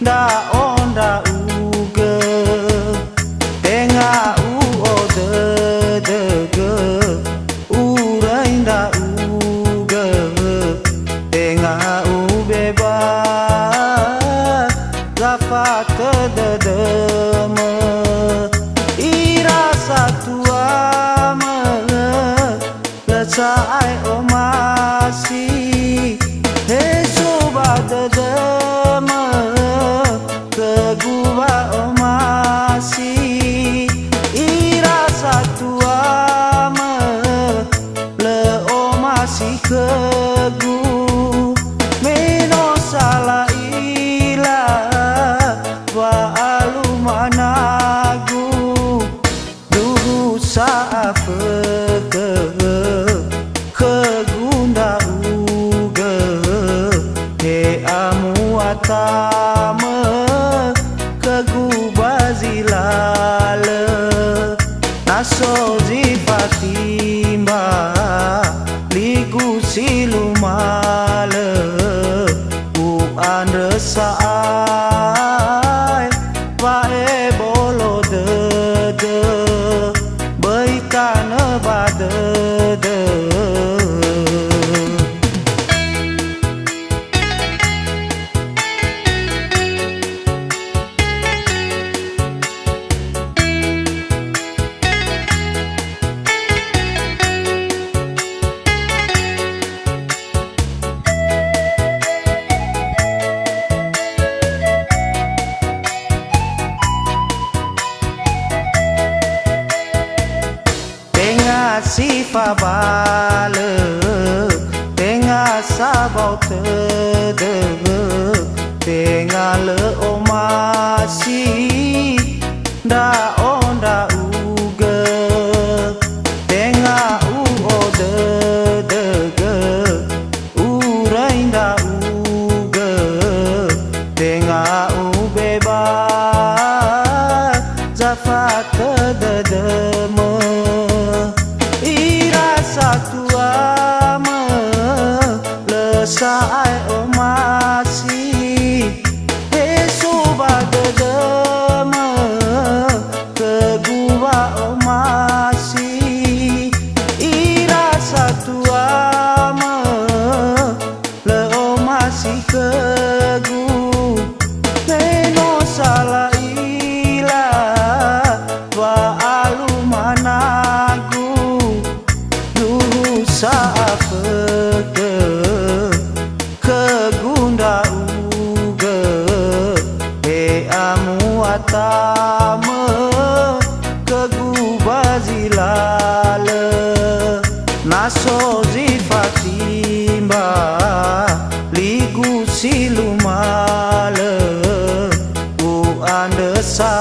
da onda uge tenga u o de ge urai da uge tenga u beba gafat de me ira satua me lecai o masi he soba de me ke gua o masi ira satua me le o masi ke gu meno sala ila wa alumanagu duhu saafe ke gunda uge he amu atame ke gu bazilale naso zifatimba ligu silumale u andresai vae bolo de baikana bade de si fa bale tenga sabau de tenga le omasi da onda uge tenga u o de ge urai da uge tenga u beba zafat de me satua me lesai o masi he soba de me ke gua o masi ira satua me le o masi ke gu meno sala ila wa alumanagu saafe ke gunda uge he amu atame ke gu bazilale naso zifatimba ligu silumale u andesa